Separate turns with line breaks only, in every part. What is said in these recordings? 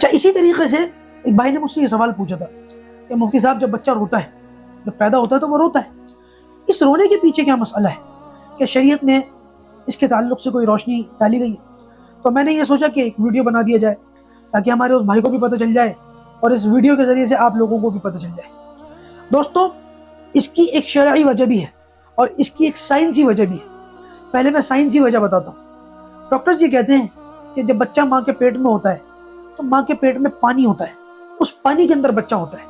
اچھا، اسی طریقے سے ایک بھائی نے مجھ سے یہ سوال پوچھا تھا کہ مفتی صاحب جب بچہ روتا ہے، جب پیدا ہوتا ہے تو وہ روتا ہے، اس رونے کے پیچھے کیا مسئلہ ہے؟ کہ شریعت میں اس کے تعلق سے کوئی روشنی ڈالی گئی ہے؟ تو میں نے یہ سوچا کہ ایک ویڈیو بنا دیا جائے تاکہ ہمارے اس بھائی کو بھی پتہ چل جائے اور اس ویڈیو کے ذریعے سے آپ لوگوں کو بھی پتہ چل جائے۔ دوستو، اس کی ایک شرعی وجہ بھی ہے اور اس کی ایک سائنسی وجہ بھی ہے۔ پہلے میں سائنسی وجہ بتاتا ہوں۔ ڈاکٹرز یہ کہتے ہیں کہ جب بچہ ماں کے پیٹ میں ہوتا ہے تو ماں کے پیٹ میں پانی ہوتا ہے، اس پانی کے اندر بچہ ہوتا ہے،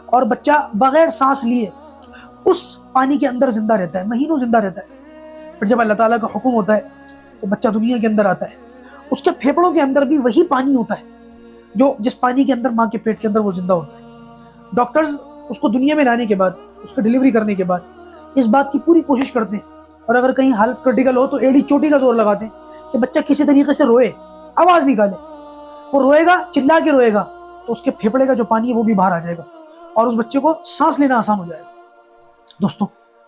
اور بچہ بغیر سانس لیے اس پانی کے اندر زندہ رہتا ہے، مہینوں زندہ رہتا ہے۔ پھر جب اللہ تعالیٰ کا حکم ہوتا ہے تو بچہ دنیا کے اندر آتا ہے، اس کے پھیپھڑوں کے اندر بھی وہی پانی ہوتا ہے جو جس پانی کے اندر ماں کے پیٹ کے اندر وہ زندہ ہوتا ہے۔ ڈاکٹرز اس کو دنیا میں لانے کے بعد، اس کو ڈیلیوری کرنے کے بعد اس بات کی پوری کوشش کرتے ہیں، اور اگر کہیں حالت کرٹیکل ہو تو ایڑی چوٹی کا زور لگاتے ہیں کہ بچہ کسی طریقے سے روئے، آواز نکالے۔ وہ روئے گا، چلا کے روئے گا تو اس کے پھیپھڑے کا جو پانی ہے وہ بھی باہر آ جائے گا اور اس بچے کو سانس لینا آسان ہو جائے گا۔ دوستو،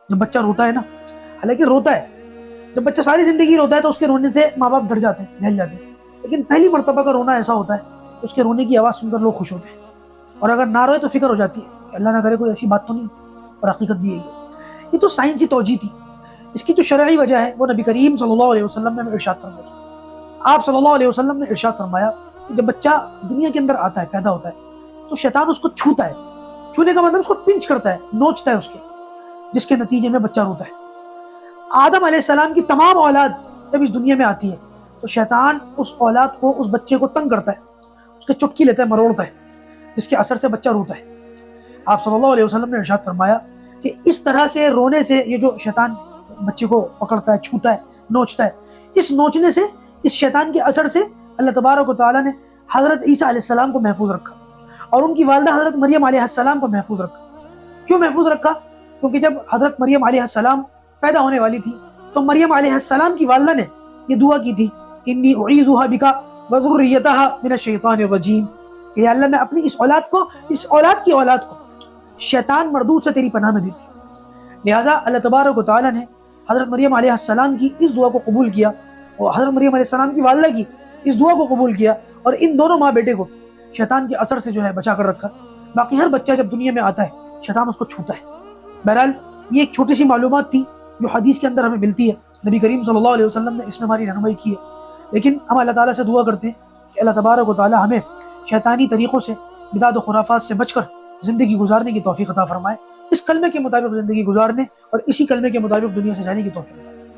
جب بچہ روتا ہے نا، حالانکہ روتا ہے، جب بچہ ساری زندگی روتا ہے تو اس کے رونے سے ماں باپ ڈر جاتے ہیں، بہل جاتے ہیں، لیکن پہلی مرتبہ کا رونا ایسا ہوتا ہے کہ اس کے رونے کی آواز سن کر لوگ خوش ہوتے ہیں، اور اگر نہ روئے تو فکر ہو جاتی ہے کہ اللہ نہ کرے کوئی ایسی بات تو نہیں، اور حقیقت بھی یہی ہے۔ یہ تو سائنسی توجہ تھی۔ اس کی جو شرعی وجہ ہے وہ نبی کریم صلی اللہ علیہ وسلم نے ارشاد فرمائی۔ آپ صلی اللہ علیہ وسلم نے ارشاد فرمایا کہ جب بچہ دنیا کے اندر آتا ہے، پیدا ہوتا ہے، تو شیطان اس کو چھوتا ہے۔ چھونے کا مطلب اس کو پنچ کرتا ہے، نوچتا ہے اس کے، جس کے نتیجے میں بچہ روتا ہے۔ آدم علیہ السلام کی تمام اولاد جب اس دنیا میں آتی ہے تو شیطان اس اولاد کو، اس بچے کو تنگ کرتا ہے، اس کے چٹکی لیتا ہے، مروڑتا ہے، جس کے اثر سے بچہ روتا ہے۔ آپ صلی اللہ علیہ وسلم نے ارشاد فرمایا کہ اس طرح سے رونے سے یہ جو شیطان بچے کو پکڑتا ہے، چھوتا ہے، نوچتا ہے، اس نوچنے سے، اس شیطان کے اثر سے اللہ تبارک و تعالیٰ نے حضرت عیسیٰ علیہ السلام کو محفوظ رکھا اور ان کی والدہ حضرت مریم علیہ السلام کو محفوظ رکھا۔ کیوں محفوظ رکھا؟ کیونکہ جب حضرت مریم علیہ السلام پیدا ہونے والی تھی تو مریم علیہ السلام کی والدہ نے یہ دعا کی تھی، انی اعیذها بک وذریتها من الشیطان الرجیم، کہ یا اللہ میں اپنی اس اولاد کو، اس اولاد کی اولاد کو شیطان مردود سے تیری پناہ میں دیتی۔ لہٰذا اللہ تبارک و تعالیٰ نے حضرت مریم علیہ السلام کی اس دعا کو قبول کیا اور حضرت مریم علیہ السلام کی والدہ کی اس دعا کو قبول کیا، اور ان دونوں ماں بیٹے کو شیطان کے اثر سے جو ہے بچا کر رکھا۔ باقی ہر بچہ جب دنیا میں آتا ہے شیطان اس کو چھوتا ہے۔ بہرحال یہ ایک چھوٹی سی معلومات تھی جو حدیث کے اندر ہمیں ملتی ہے، نبی کریم صلی اللہ علیہ وسلم نے اس میں ہماری رہنمائی کی ہے، لیکن ہم اللہ تعالیٰ سے دعا کرتے ہیں کہ اللہ تبارک و تعالیٰ ہمیں شیطانی طریقوں سے، بدعت و خرافات سے بچ کر زندگی گزارنے کی توفیق عطا فرمائے، اس کلمے کے مطابق زندگی گزارنے اور اسی کلمے کے مطابق دنیا سے جانے کی توفیق عطا فرمائے۔